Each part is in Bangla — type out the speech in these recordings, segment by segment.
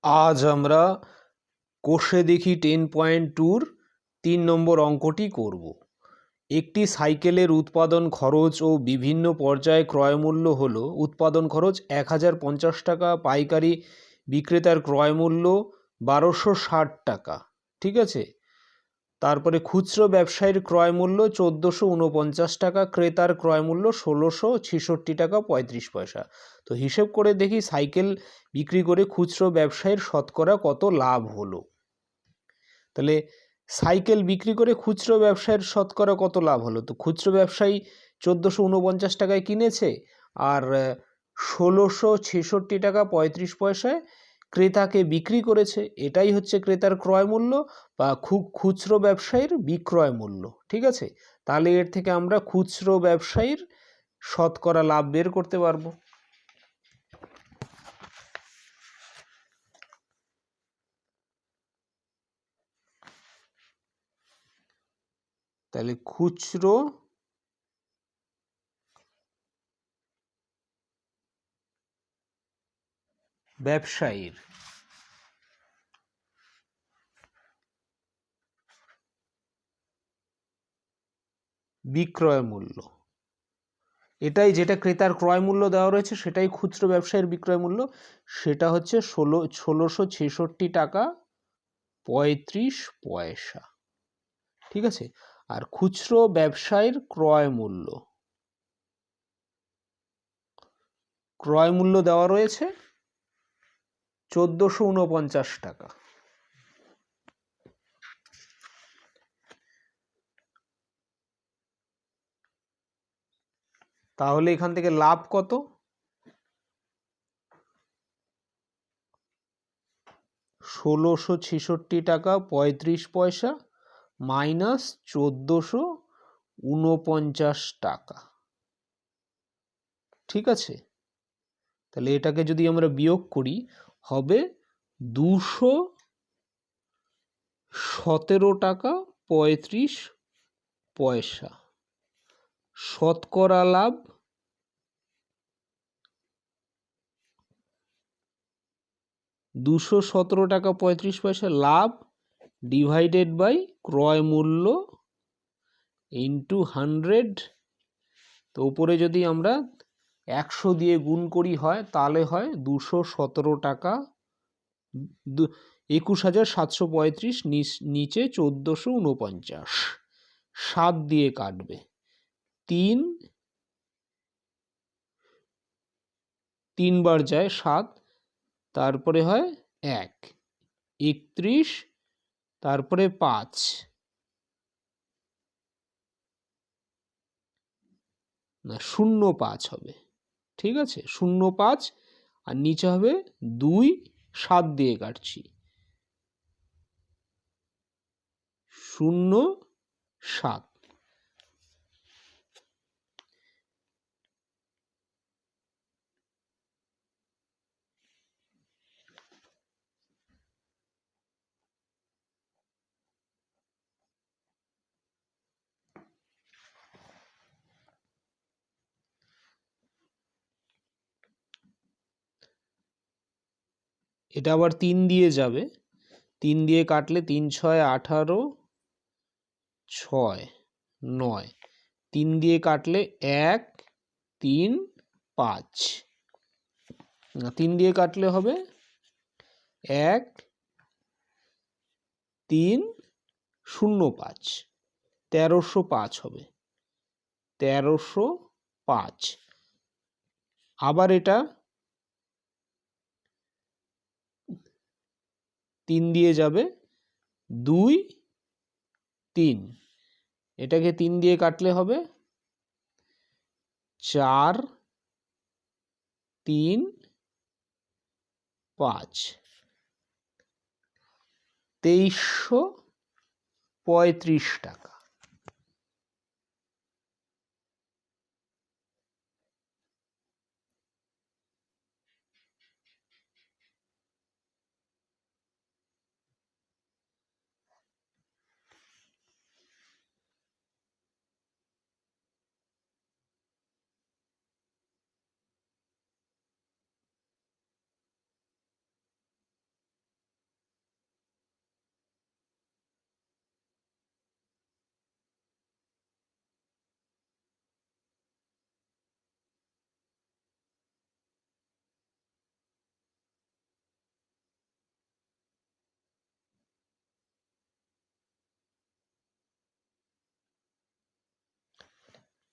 আজ আমরা কোষে দেখি 10.2 3 নম্বর অঙ্কটি করব। একটি সাইকেলের উৎপাদন খরচ ও বিভিন্ন পর্যায়ে ক্রয়মূল্য হল উৎপাদন খরচ 1050 টাকা, পাইকারি বিক্রেতার ক্রয়মূল্য 1260 টাকা। ঠিক আছে, তারপরে খুচরো ব্যবসায়ীর ক্রয়মূল্য 1449 টাকা, ক্রেতার ক্রয়মূল্য 1666 টাকা 35 পয়সা। তো হিসেব করে দেখি সাইকেল বিক্রি করে খুচরো ব্যবসায়ীর শতকরা কত লাভ হলো। তাহলে সাইকেল বিক্রি করে খুচরো ব্যবসায়ীর শতকরা কত লাভ হলো, তো খুচরো ব্যবসায়ী 1449 টাকায় কিনেছে আর 1666 টাকা 35 পয়সায় ক্রেতাকে বিক্রি করেছে। এটাই হচ্ছে ক্রেতার ক্রয় মূল্য বা খুচরো ব্যবসায়ীর বিক্রয় মূল্য। ঠিক আছে, তাহলে এর থেকে আমরা খুচরো ব্যবসায়ীর শতকরা লাভ বের করতে পারবো। তাহলে খুচরো ব্যবসায়ীর বিক্রয় মূল্য, এটাই যেটা ক্রেতার ক্রয় মূল্য দেওয়া রয়েছে সেটাই খুচরো ব্যবসায়ীর বিক্রয় মূল্য, সেটা হচ্ছে 1666 টাকা 35 পয়সা। ঠিক আছে, আর খুচরো ব্যবসায়ীর ক্রয় মূল্য দেওয়া রয়েছে 1449 টাকা। তাহলে এখান থেকে লাভ কত? 1666 টাকা 35 পয়সা মাইনাস 1449 টাকা। ঠিক আছে, তাহলে এটাকে যদি আমরা বিয়োগ করি হবে 217 টাকা 35 পয়সা। শতকরা লাভ 217 টাকা 35 পয়সা লাভ ডিভাইডেড বাই ক্রয় মূল্য ইন্টু 100। তো উপরে যদি আমরা 100 দিয়ে গুণ করি হয় তাহলে হয় 217 টাকা 21,735, নিচে 1449, 7 দিয়ে কাটবে, 3 বার যায় 7, তারপরে হয় 1, 31, তারপরে 5, না 05 হবে। ঠিক আছে, 05 আর নিচে হবে 2, 7 দিয়ে কাটছি 07। এটা আবার 3 দিয়ে যাবে, 3 দিয়ে কাটলে 3 6 18, 6 9, 3 দিয়ে কাটলে 1 3 5, 3 দিয়ে কাটলে হবে 1 3 0 5, 1305 হবে, 1305। আবার এটা 3 দিয়ে যাবে 2 3, এটাকে 3 দিয়ে কাটলে হবে 4 3 5, 2335 টাকা।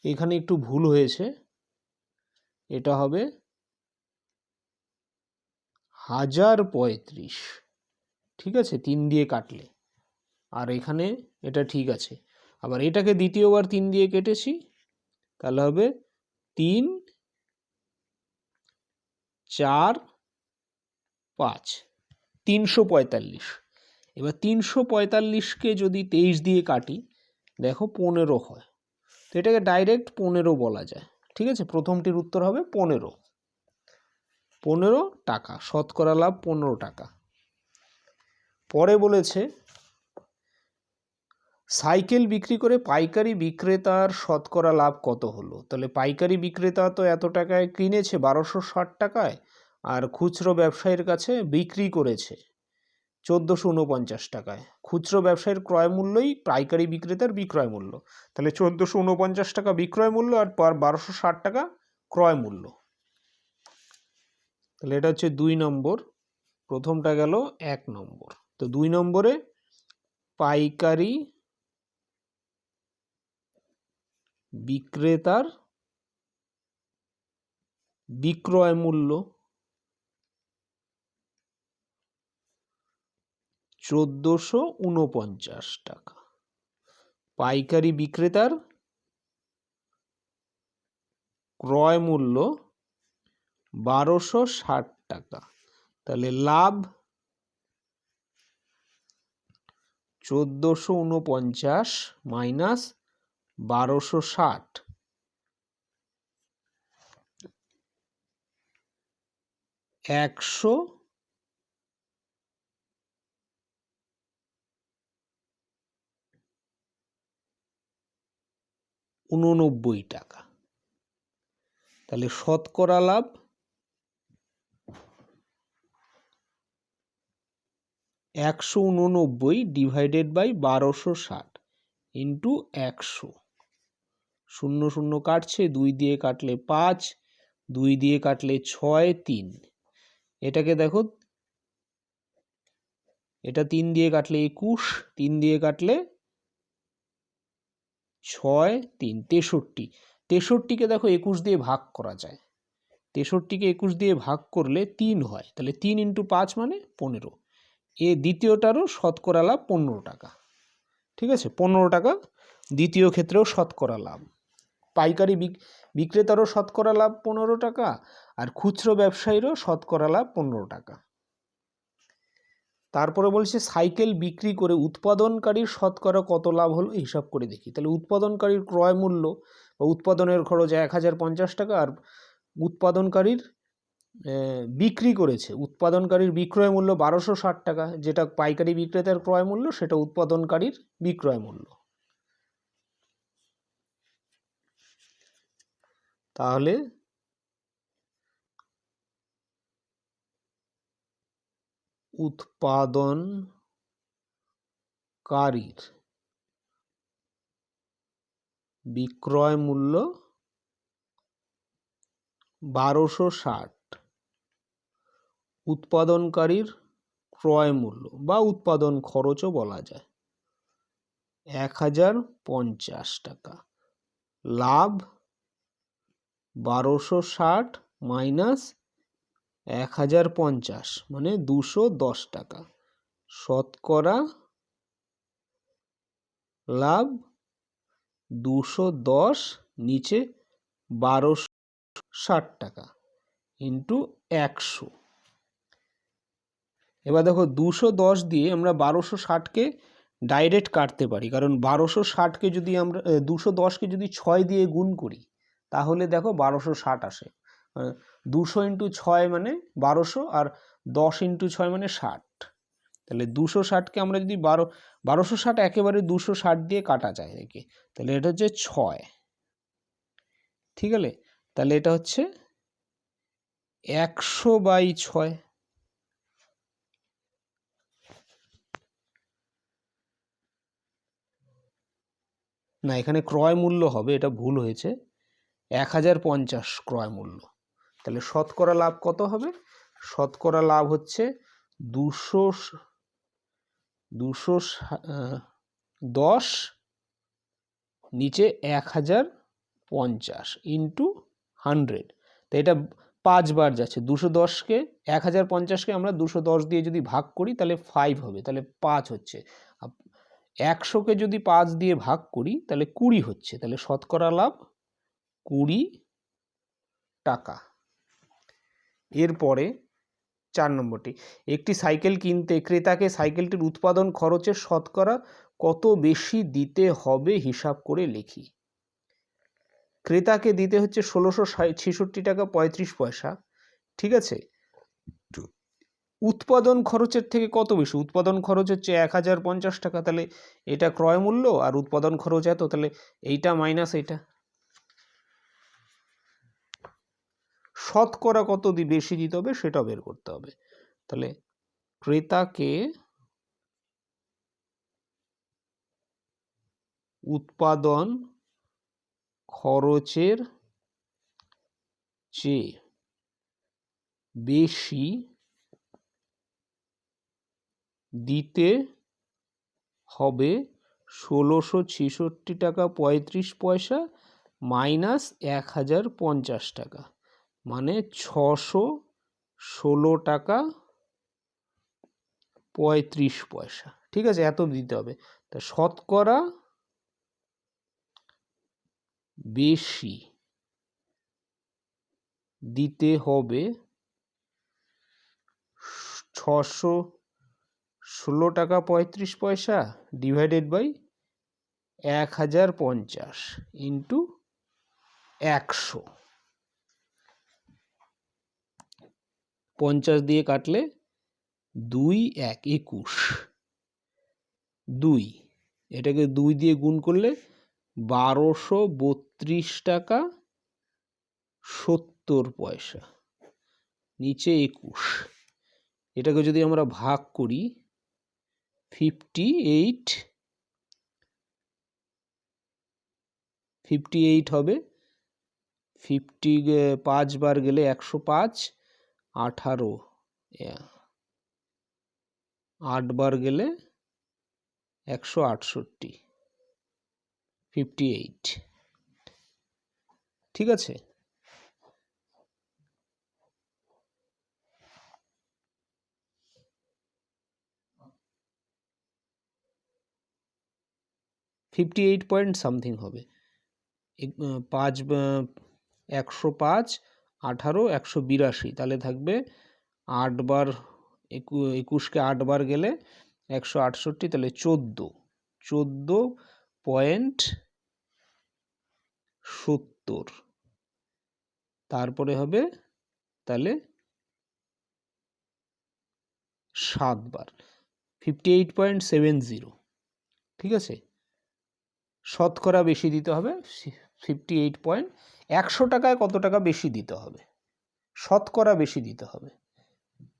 এখানে একটু ভুল হয়েছে, এটা হবে 1035, ঠিক আছে, 3 দিয়ে কাটলে। আর এখানে এটা ঠিক আছে। আবার এটাকে দ্বিতীয়বার 3 দিয়ে কেটেছি, তাহলে হবে 3, 4, 5, 345। এবার 345কে যদি 23 দিয়ে কাটি, দেখো 15 হয়। তো এটাকে ডাইরেক্ট 15 বলা যায়, ঠিক আছে। প্রথমটির উত্তর হবে 15 টাকা, শতকরা লাভ 15 টাকা। পরে বলেছে সাইকেল বিক্রি করে পাইকারি বিক্রেতার শতকরা লাভ কত হলো। তাহলে পাইকারি বিক্রেতা তো এত টাকায় কিনেছে 1260 টাকায়, আর খুচরো ব্যবসায়ীর কাছে বিক্রি করেছে 1449 টাকায়। খুচরো ব্যবসায়ীর ক্রয় মূল্যই পাইকারি বিক্রেতার বিক্রয় মূল্য। তাহলে 1449 টাকা বিক্রয় মূল্য আর 1260 টাকা ক্রয় মূল্য। তাহলে এটা হচ্ছে 2 নম্বর, প্রথমটা গেল 1 নম্বর। তো 2 নম্বরে পাইকারি বিক্রেতার বিক্রয় মূল্য 1449 টাকা, পাইকারি বিক্রেতার ক্রয় মূল্য 1260 টাকা। তাহলে লাভ 1449 মাইনাস 1260, 189 টাকা। তাহলে শতকরা লাভ 189 ডিভাইডেড বাই 1260 ইন্টু 100। 0 0 কাটছে, 2 দিয়ে কাটলে 5, 2 দিয়ে কাটলে 6, 3। এটাকে দেখো, এটা 3 দিয়ে কাটলে 21, 3 দিয়ে কাটলে 6, 3, 63। 63কে দেখো 21 দিয়ে ভাগ করা যায়। 63কে 21 দিয়ে ভাগ করলে 3 হয়। তাহলে 3 ইন্টু 5 মানে 15। এ দ্বিতীয়টারও শতকরা লাভ 15 টাকা, ঠিক আছে। 15 টাকা দ্বিতীয় ক্ষেত্রেও শতকরা লাভ। পাইকারি বিক্রেতারও শতকরা লাভ 15 টাকা, আর খুচরো ব্যবসায়ীরও শতকরা লাভ 15 টাকা। তারপরে বলছে সাইকেল বিক্রি করে উৎপাদনকারীর শতকরা কত লাভ হলো হিসাব করে দেখি। তাহলে উৎপাদনকারীর ক্রয় মূল্য বা উৎপাদনের খরচ 1050 টাকা, আর উৎপাদনকারীর বিক্রি করেছে, উৎপাদনকারীর বিক্রয় মূল্য 1260 টাকা, যেটা পাইকারি বিক্রেতার ক্রয় মূল্য সেটা উৎপাদনকারীর বিক্রয় মূল্য। তাহলে উৎপাদনকারীর বিক্রয় মূল্য 1260, উৎপাদনকারীর ক্রয় মূল্য বা উৎপাদন খরচও বলা যায় 1050 টাকা, লাভ 1260 মাইনাস 1050 মানে 210 টাকা, শতকরা লাভ 210 নিচে 1260 টাকা ইন্টু 100। এবার দেখো 210 দিয়ে আমরা 1260কে ডাইরেক্ট কাটতে পারি, কারণ 1260কে যদি আমরা 210কে যদি 6 দিয়ে গুণ করি তাহলে দেখো 1260 আসে। 200 ইন্টু 6 মানে 1200, আর 10 ইন্টু 6 মানে 60। তাহলে 260কে আমরা যদি 1260 একেবারে 260 দিয়ে কাটা যায় একে, তাহলে এটা হচ্ছে 6, ঠিক আছে। তাহলে এটা হচ্ছে 100/6। না, এখানে ক্রয় মূল্য হবে, এটা ভুল হয়েছে, 1050 ক্রয় মূল্য। তাহলে শতকরা লাভ কত হবে? শতকরা লাভ হচ্ছে 210 নিচে 1050 50 ইন্টু 100, তো এটা 5 বার যাচ্ছে। 210কে 1050কে আমরা 210 দিয়ে যদি ভাগ করি তাহলে 5 হবে, তাহলে 5 হচ্ছে। 100কে যদি 5 দিয়ে ভাগ করি তাহলে 20 হচ্ছে, তাহলে শতকরা লাভ 20 টাকা। এরপরে 4 নম্বরটি, একটি সাইকেল কিনতে ক্রেতাকে সাইকেলটির উৎপাদন খরচের শতকরা কত বেশি দিতে হবে হিসাব করে লিখি। ক্রেতাকে দিতে হচ্ছে 1666 টাকা 35 পয়সা, ঠিক আছে। উৎপাদন খরচের থেকে কত বেশি? উৎপাদন খরচ হচ্ছে 1050 টাকা, তাহলে এটা ক্রয় মূল্য আর উৎপাদন খরচ এত, তাহলে এইটা মাইনাস এইটা। শতকরা কত বেশি দিতে হবে সেটা বের করতে হবে। তাহলে ক্রেতাকে উৎপাদন খরচের চেয়ে বেশি দিতে হবে 1666 টাকা 35 পয়সা মাইনাস 1050 টাকা, মানে 616 টাকা 35 পয়সা, ঠিক আছে, এত দিতে হবে। তা শতকরা বেশি দিতে হবে 616 টাকা 35 পয়সা ডিভাইডেড বাই 1050 ইন্টু 100। 50 দিয়ে কাটলে 2 1 21, 2 এটাকে 2 দিয়ে গুণ করলে 1232 টাকা 70 পয়সা, নিচে 21। এটাকে যদি আমরা ভাগ করি 58 হবে, 5 বার গেলে 105, 18 8 বার গেলে 168, 58, ঠিক আছে। $58 হবে। 5 105 18 182, তাহলে থাকবে 8 বার 21কে 8 বার গেলে 168, তাহলে 14.70, তারপরে হবে তাহলে 7 বার 58.70, ঠিক আছে। শতকরা বেশি দিতে হবে 58. 100 টাকায় কত টাকা বেশি দিতে হবে? শতকরা বেশি দিতে হবে,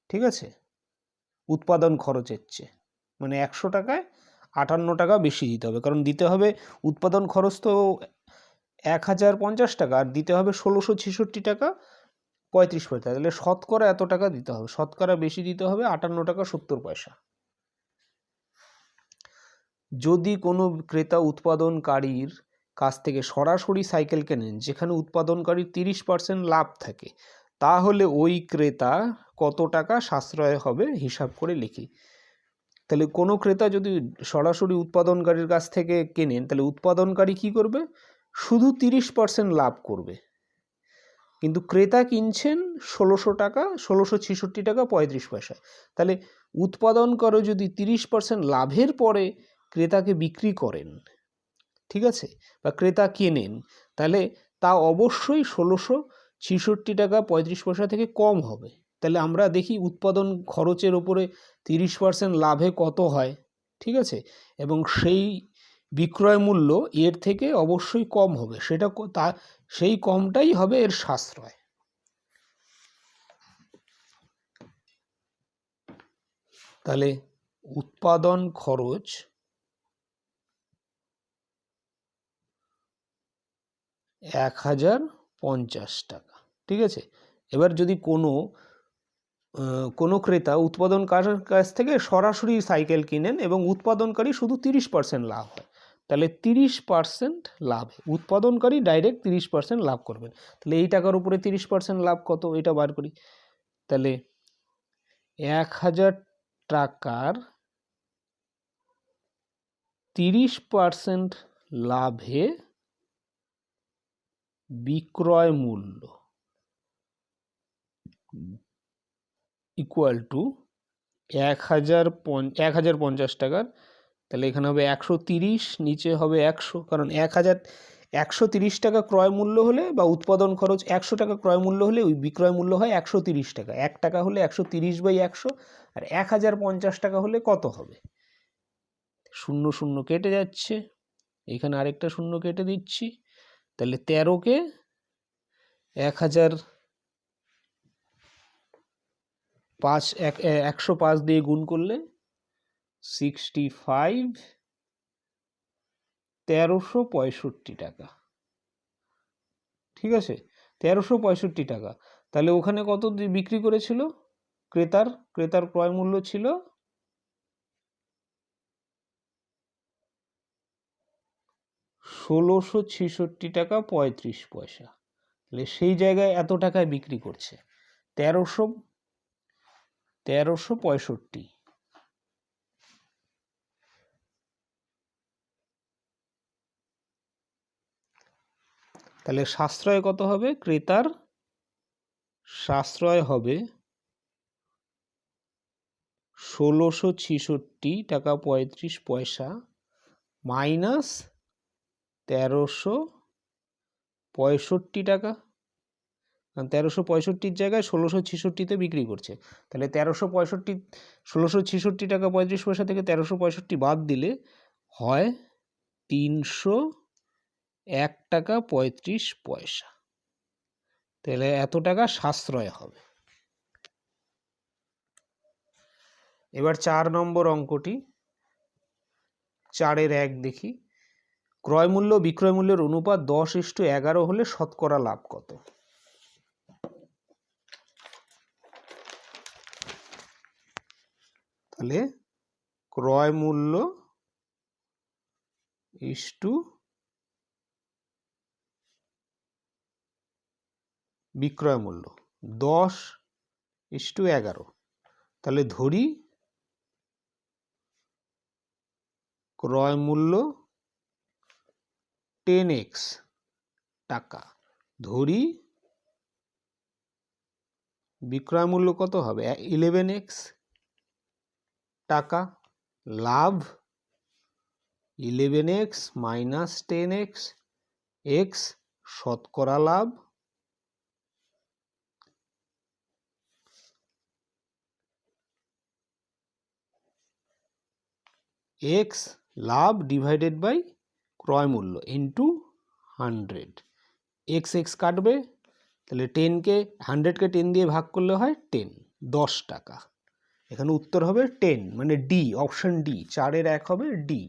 ঠিক আছে, উৎপাদন খরচের চেয়ে, মানে 100 টাকায় 58 টাকা বেশি দিতে হবে, কারণ দিতে হবে উৎপাদন খরচ তো 1050 টাকা আর দিতে হবে 1666 টাকা 35 পয়সা, তাহলে শতকরা এত টাকা দিতে হবে, শতকরা বেশি দিতে হবে 58 টাকা 70 পয়সা। যদি কোনো ক্রেতা উৎপাদনকারীর কাছ থেকে সরাসরি সাইকেল কেনেন যেখানে উৎপাদনকারীর 30% লাভ থাকে, তাহলে ওই ক্রেতা কত টাকা সাশ্রয় হবে হিসাব করে লিখি। তাহলে কোনো ক্রেতা যদি সরাসরি উৎপাদনকারীর কাছ থেকে কেনেন তাহলে উৎপাদনকারী কি করবে? শুধু 30% লাভ করবে, কিন্তু ক্রেতা কিনছেন 1666 টাকা 35 পয়সা। তাহলে উৎপাদনকারী যদি 30% লাভের পরে ক্রেতাকে বিক্রি করেন, ঠিক আছে, বা ক্রেতা কেনেন, তাহলে তা অবশ্যই 1666 টাকা 35 পয়সা থেকে কম হবে। তাহলে আমরা দেখি উৎপাদন খরচের ওপরে 30% লাভে কত হয়, ঠিক আছে, এবং সেই বিক্রয় মূল্য এর থেকে অবশ্যই কম হবে, সেই কমটাই হবে এর সাশ্রয়। তাহলে উৎপাদন খরচ 1050 টাকা, ঠিক আছে। এবার যদি কোনো ক্রেতা উৎপাদনকারীর কাছ থেকে সরাসরি সাইকেল কিনেন এবং উৎপাদনকারী শুধু 30% লাভ হয়, তাহলে 30% লাভ, উৎপাদনকারী ডাইরেক্ট 30% লাভ করবেন। তাহলে এই টাকার উপরে 30% লাভ কত, এটা বার করি। তাহলে 1000 টাকার 30% লাভে বিক্রয় মূল্য ইকুয়াল টু 1050 টাকার, তাহলে এখানে হবে 130, নিচে হবে 100, কারণ 130 টাকা ক্রয় মূল্য হলে বা উৎপাদন খরচ 100 টাকা ক্রয় মূল্য হলে ওই বিক্রয় মূল্য হয় 130 টাকা। 1 টাকা হলে 130/100, আর 1050 টাকা হলে কত হবে? 0 0 কেটে যাচ্ছে, এখানে আরেকটা 0 কেটে দিচ্ছি। তাহলে 13কে 105 দিয়ে গুণ করলে 65, 1365 টাকা। ঠিক আছে, 1365 টাকা। তাহলে ওখানে কত বিক্রি করেছিল ক্রেতার ক্রয় মূল্য ছিল 1666 টাকা 35 পয়সা। তাহলে সেই জায়গায় এত টাকায় বিক্রি করছে 1365। তাহলে সাশ্রয় কত হবে? ক্রেতার সাশ্রয় হবে 1666 টাকা 35 পয়সা মাইনাস 1365 টাকা, কারণ 1365 জায়গায় 1666-তে বিক্রি করছে। তাহলে 1666 টাকা 35 পয়সা থেকে 1365 বাদ দিলে হয় 301 টাকা 35 পয়সা। তাহলে এত টাকা সাশ্রয় হবে। এবার 4 নম্বর অঙ্কটি, 4-এর 1 দেখি। ক্রয় মূল্য বিক্রয় মূল্যের অনুপাত 10:11 হলে শতকরা লাভ কত? তাহলে ক্রয় মূল্য ইস্টু বিক্রয় মূল্য 10:11। তাহলে ধরি ক্রয় মূল্য 10x টাকা, ধরি বিক্রয় মূল্য কত হবে? 11x টাকা। লাভ 11x মাইনাস 10x, x শতকরা লাভ, x লাভ ডিভাইডেড বাই ক্রয় মূল্য ইন্টু 100। x কাটবে, তাহলে 100কে 10 দিয়ে ভাগ করলে হয় 10 টাকা। এখানে উত্তর হবে 10, মানে ডি, অপশন ডি, 4-এর 1 হবে ডি।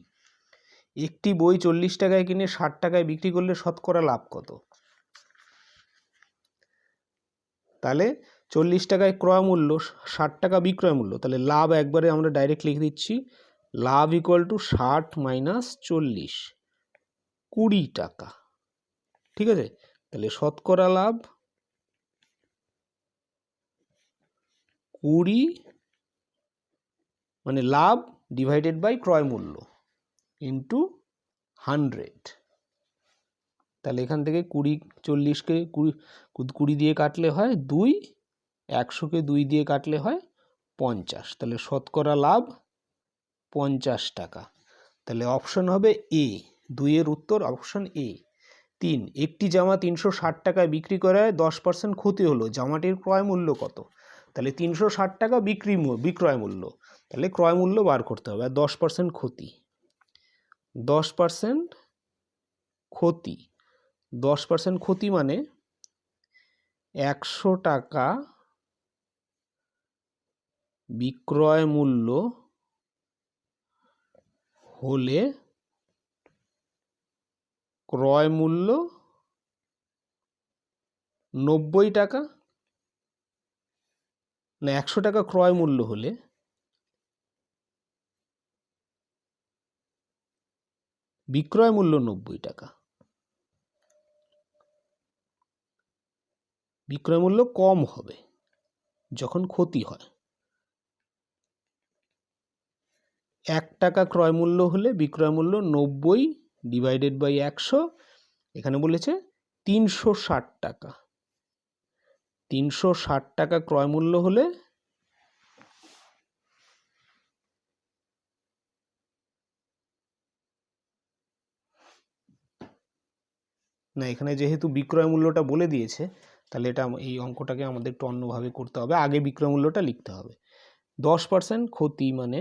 একটি বই 40 টাকায় কিনে 60 টাকায় বিক্রি করলে শতকরা লাভ কত? তাহলে 40 টাকায় ক্রয় মূল্য, 60 টাকা বিক্রয় মূল্য, তাহলে লাভ একবারে আমরা ডাইরেক্ট লিখে দিচ্ছি, লাভ ইকুয়াল টু 60 মাইনাস 40, 20 টাকা। ঠিক আছে, তাহলে শতকরা লাভ 20, মানে লাভ ডিভাইডেড বাই ক্রয় মূল্য ইন্টু 100। তাহলে এখান থেকে 40কে 20 দিয়ে কাটলে হয় 2, 100কে 2 দিয়ে কাটলে হয় 50। তাহলে শতকরা লাভ 50 টাকা। তাহলে অপশন হবে এ, 2-এর উত্তর অপশন এ। 3, একটি জামা 360 টাকায় বিক্রি করায় 10% ক্ষতি হলো, জামাটির ক্রয় মূল্য কত? তাহলে 360 টাকা বিক্রয় মূল্য, তাহলে ক্রয় মূল্য বার করতে হবে, আর 10% ক্ষতি, 10% ক্ষতি, 10% ক্ষতি মানে 100 টাকা বিক্রয় মূল্য হলে ক্রয় মূল্য 90 টাকা, না 100 টাকা ক্রয় মূল্য হলে বিক্রয় মূল্য 90 টাকা। বিক্রয় মূল্য কম হবে যখন ক্ষতি হয়। 1 টাকা ক্রয় মূল্য হলে বিক্রয় মূল্য 90 ডিভাইডেড বাই 100, এখানে বলেছে 360 টাকা। 360 টাকা ক্রয় মূল্য হলে না, এখানে যেহেতু বিক্রয় মূল্যটা বলে দিয়েছে তাহলে এটা এই অঙ্কটাকে আমাদের একটু অন্যভাবে করতে হবে। আগে বিক্রয় মূল্যটা লিখতে হবে। 10% ক্ষতি মানে